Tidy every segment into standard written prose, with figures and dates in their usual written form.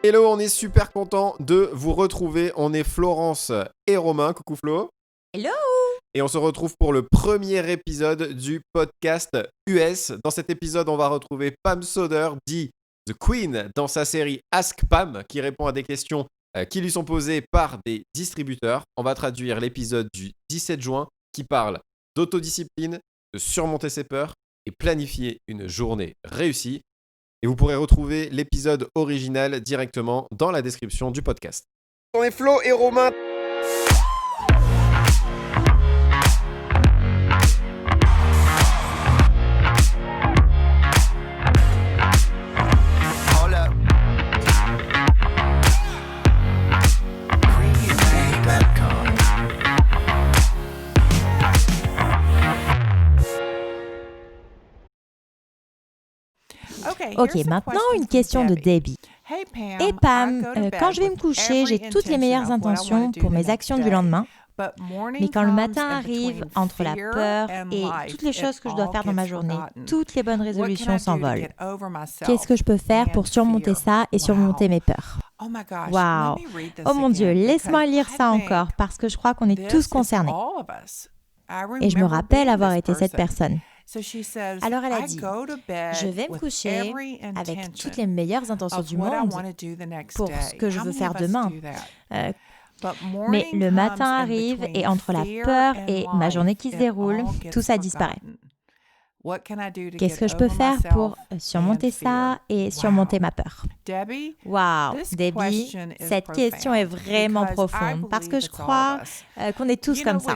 Hello, on est super content de vous retrouver. On est Florence et Romain. Coucou Flo. Hello. Et on se retrouve pour le premier épisode du podcast US. Dans cet épisode, on va retrouver Pam Soder, dit The Queen, dans sa série Ask Pam, qui répond à des questions qui lui sont posées par des distributeurs. On va traduire l'épisode du 17 juin qui parle d'autodiscipline, de surmonter ses peurs et planifier une journée réussie. Et vous pourrez retrouver l'épisode original directement dans la description du podcast. On est Flo et Romain. Ok, maintenant une question de Debbie. Et Pam, quand je vais me coucher, j'ai toutes les meilleures intentions pour mes actions du lendemain. Mais quand le matin arrive, entre la peur et toutes les choses que je dois faire dans ma journée, toutes les bonnes résolutions s'envolent. Qu'est-ce que je peux faire pour surmonter ça et surmonter mes peurs? Waouh! Oh mon Dieu, laisse-moi lire ça encore parce que je crois qu'on est tous concernés. Et je me rappelle avoir été cette personne. Alors elle a dit, je vais me coucher avec toutes les meilleures intentions du monde pour ce que je veux faire demain. Mais le matin arrive et entre la peur et ma journée qui se déroule, tout ça disparaît. Qu'est-ce que je peux faire pour surmonter ça et surmonter ma peur? Wow, Debbie, cette question est vraiment profonde parce que je crois qu'on est tous comme ça.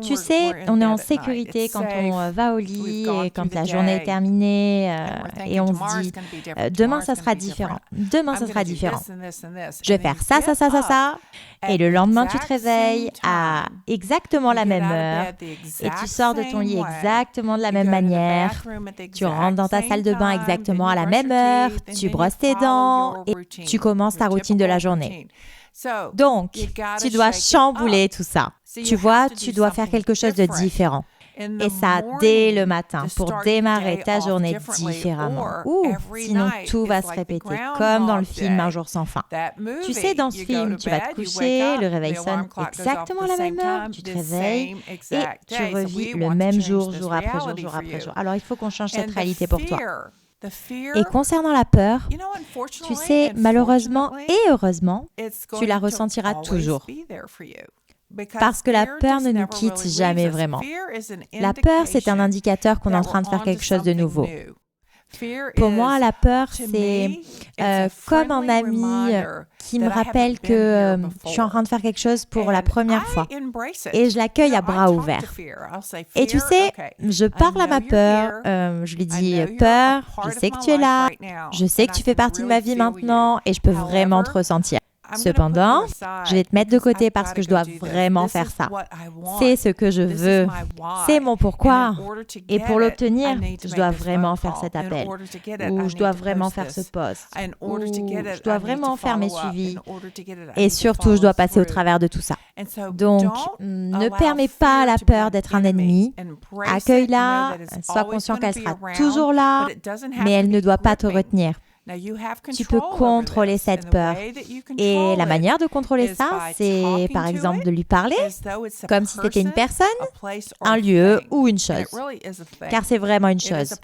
Tu sais, on est en sécurité quand on va au lit et quand la journée est terminée et on se dit demain ça sera différent, demain ça sera différent. Je vais faire ça, ça, ça, ça, ça. Et le lendemain, tu te réveilles à exactement la même heure et tu sors de ton lit exactement de la même manière. Tu rentres dans ta salle de bain exactement à la même heure, tu brosses tes dents et tu commences ta routine de la journée. Donc, tu dois chambouler tout ça. Tu vois, tu dois faire quelque chose de différent. Et ça dès le matin pour démarrer ta journée différemment. Sinon tout va se répéter comme dans le film Un jour sans fin. Tu sais, dans ce film, tu vas te coucher, le réveil sonne exactement à la même heure, tu te réveilles et tu revis le même jour, jour après jour, jour après jour. Alors il faut qu'on change cette réalité pour toi. Et concernant la peur, tu sais, malheureusement et heureusement, tu la ressentiras toujours. Parce que la peur ne nous quitte jamais vraiment. La peur, c'est un indicateur qu'on est en train de faire quelque chose de nouveau. Pour moi, la peur, c'est comme un ami qui me rappelle que je suis en train de faire quelque chose pour la première fois. Et je l'accueille à bras ouverts. Et tu sais, je parle à ma peur, je lui dis « Peur, je sais que tu es là, je sais que tu fais partie de ma vie maintenant et je peux vraiment te ressentir. » Cependant, je vais te mettre de côté parce que je dois vraiment faire ça. C'est ce que je veux. C'est mon pourquoi. Et pour l'obtenir, je dois vraiment faire cet appel. Ou je dois vraiment faire ce post. Ou je dois vraiment faire mes suivis. Et surtout, je dois passer au travers de tout ça. Donc, ne permets pas à la peur d'être un ennemi. Accueille-la, sois conscient qu'elle sera toujours là, mais elle ne doit pas te retenir. Tu peux contrôler cette peur. Et la manière de contrôler ça, c'est par exemple de lui parler comme si c'était une personne, un lieu ou une chose. Car c'est vraiment une chose.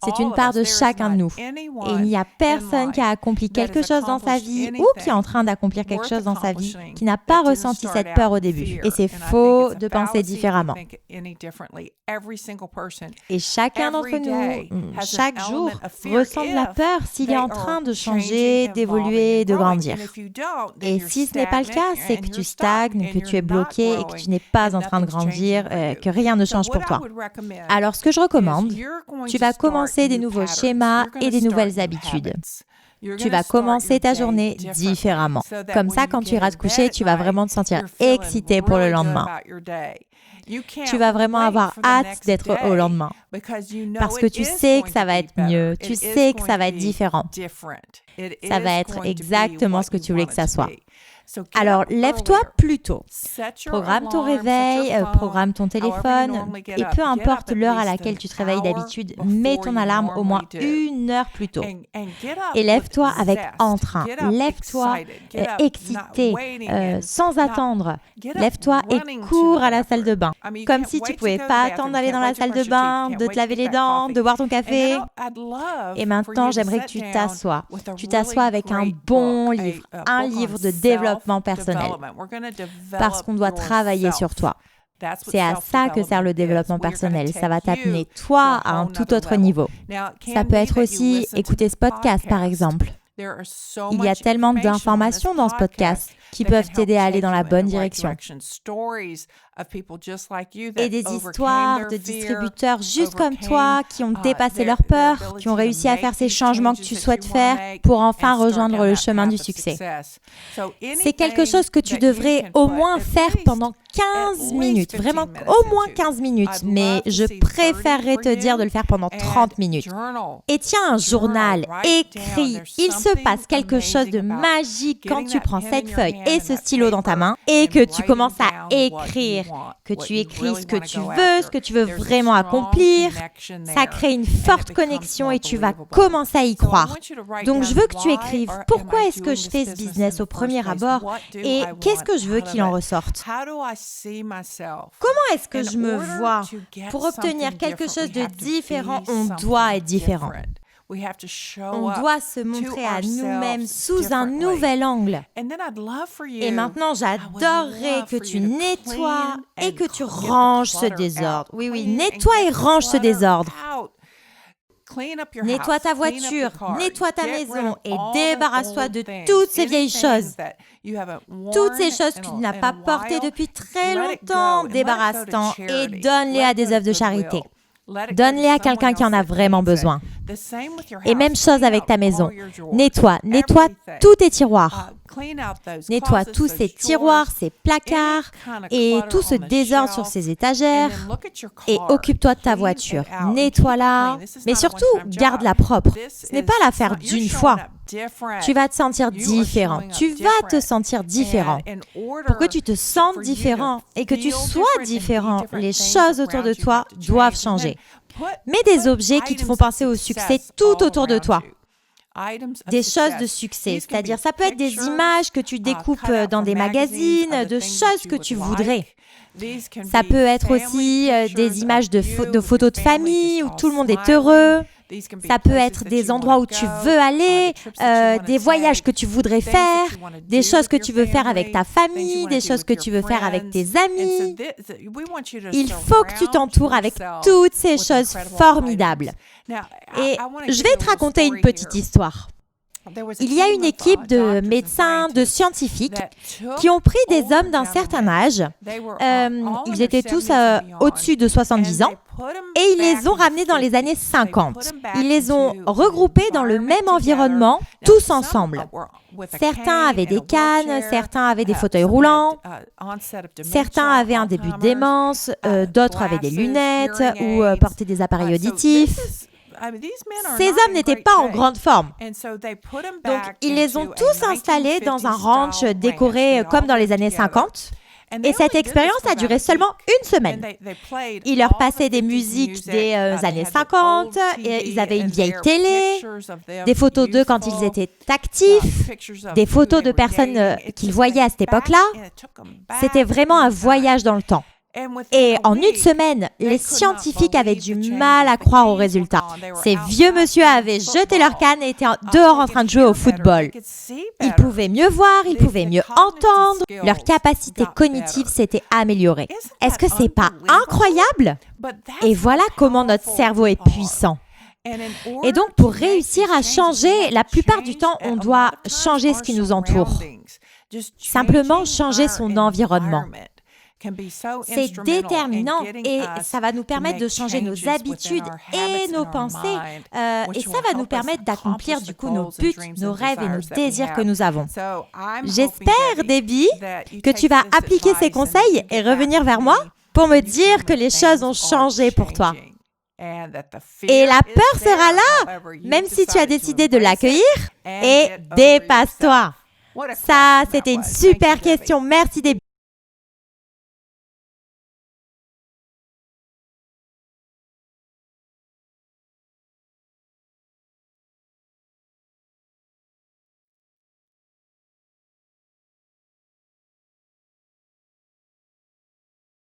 C'est une part de chacun de nous. Et il n'y a personne qui a accompli quelque chose dans sa vie ou qui est en train d'accomplir quelque chose dans sa vie qui n'a pas ressenti cette peur au début. Et c'est faux de penser différemment. Et chacun d'entre nous, chaque jour, ressent de la peur s'il est en train de changer, d'évoluer, de grandir. Et si ce n'est pas le cas, c'est que tu stagnes, que tu es bloqué et que tu n'es pas en train de grandir, que rien ne change pour toi. Alors, ce que je recommande, tu vas commencer des nouveaux schémas et des nouvelles habitudes. Tu vas commencer ta journée différemment. Comme ça, quand tu iras te coucher, tu vas vraiment te sentir excité pour le lendemain. Tu vas vraiment avoir hâte d'être au lendemain parce que tu sais que ça va être mieux, tu sais que ça va être différent. Ça va être exactement ce que tu voulais que ça soit. Alors, lève-toi plus tôt. Programme ton réveil, programme ton téléphone et peu importe l'heure à laquelle tu te réveilles d'habitude, mets ton alarme au moins 1 heure plus tôt. Et lève-toi avec entrain. Lève-toi excité, sans attendre. Lève-toi et cours à la salle de bain. Comme si tu ne pouvais pas attendre d'aller dans la salle de bain, de te laver les dents, de boire ton café. Et maintenant, j'aimerais que tu t'assoies. Tu t'assois avec un bon livre, un livre de développement personnel, parce qu'on doit travailler sur toi. C'est à ça que sert le développement personnel. Ça va t'amener toi à un tout autre niveau. Ça peut être aussi écouter ce podcast, par exemple. Il y a tellement d'informations dans ce podcast qui peuvent t'aider à aller dans la bonne direction. Et des histoires de distributeurs juste comme toi qui ont dépassé leur peur, qui ont réussi à faire ces changements que tu souhaites faire pour enfin rejoindre le chemin du succès. C'est quelque chose que tu devrais au moins faire pendant 15 minutes, vraiment au moins 15 minutes, mais je préférerais te dire de le faire pendant 30 minutes. Et tiens un journal, écris, il se passe quelque chose de magique quand tu prends cette feuille et ce stylo dans ta main et que tu commences à écrire, que tu écris ce que tu veux vraiment accomplir. Ça crée une forte connexion et tu vas commencer à y croire. Donc je veux que tu écrives pourquoi est-ce que je fais ce business au premier abord et qu'est-ce que je veux qu'il en ressorte. Comment est-ce que je me vois? Pour obtenir quelque chose de différent, on doit être différent. On doit se montrer à nous-mêmes sous un nouvel angle. Et maintenant, j'adorerais que tu nettoies et que tu ranges ce désordre. Oui, nettoie et range ce désordre. Nettoie ta voiture, nettoie ta maison et débarrasse-toi de toutes ces vieilles choses. Toutes ces choses que tu n'as pas portées depuis très longtemps, débarrasse-t'en et donne-les à des œuvres de charité. Donne-les à quelqu'un qui en a vraiment besoin. Et même chose avec ta maison. Nettoie tous tes tiroirs. Nettoie tous ces tiroirs, ces placards et tout ce désordre sur ces étagères. Et occupe-toi de ta voiture. Nettoie-la, mais surtout, garde-la propre. Ce n'est pas l'affaire d'une fois. Tu vas te sentir différent. Tu vas te sentir différent. Pour que tu te sentes différent et que tu sois différent, les choses autour de toi doivent changer. Mets des objets qui te font penser au succès tout autour de toi. Des choses de succès, c'est-à-dire ça peut être des images que tu découpes dans des magazines, de choses que tu voudrais. Ça peut être aussi des images de photos de famille où tout le monde est heureux. Ça peut être des endroits où tu veux aller, des voyages que tu voudrais faire, des choses que tu veux faire avec ta famille, des choses que tu veux faire avec tes amis. Il faut que tu t'entoures avec toutes ces choses formidables. Et je vais te raconter une petite histoire. Il y a une équipe de médecins, de scientifiques qui ont pris des hommes d'un certain âge. Ils étaient tous au-dessus de 70 ans et ils les ont ramenés dans les années 50. Ils les ont regroupés dans le même environnement, tous ensemble. Certains avaient des cannes, certains avaient des fauteuils roulants, certains avaient un début de démence, d'autres avaient des lunettes ou portaient des appareils auditifs. Ces hommes n'étaient pas en grande forme. Donc, ils les ont tous installés dans un ranch décoré comme dans les années 50. Et cette expérience a duré seulement 1 semaine. Ils leur passaient des musiques des années 50, et ils avaient une vieille télé, des photos d'eux quand ils étaient actifs, des photos de personnes qu'ils voyaient à cette époque-là. C'était vraiment un voyage dans le temps. Et en 1 semaine, les scientifiques avaient du mal à croire aux résultats. Ces vieux monsieur avaient jeté leur canne et étaient dehors en train de jouer au football. Ils pouvaient mieux voir, ils pouvaient mieux entendre. Leur capacité cognitive s'était améliorée. Est-ce que c'est pas incroyable? Et voilà comment notre cerveau est puissant. Et donc, pour réussir à changer, la plupart du temps, on doit changer ce qui nous entoure. Simplement changer son environnement. C'est déterminant et ça va nous permettre de changer nos habitudes et nos pensées et ça va nous permettre d'accomplir du coup nos buts, nos rêves et nos désirs que nous avons. J'espère, Debbie, que tu vas appliquer ces conseils et revenir vers moi pour me dire que les choses ont changé pour toi. Et la peur sera là, même si tu as décidé de l'accueillir, et dépasse-toi. Ça, c'était une super question. Merci, Debbie.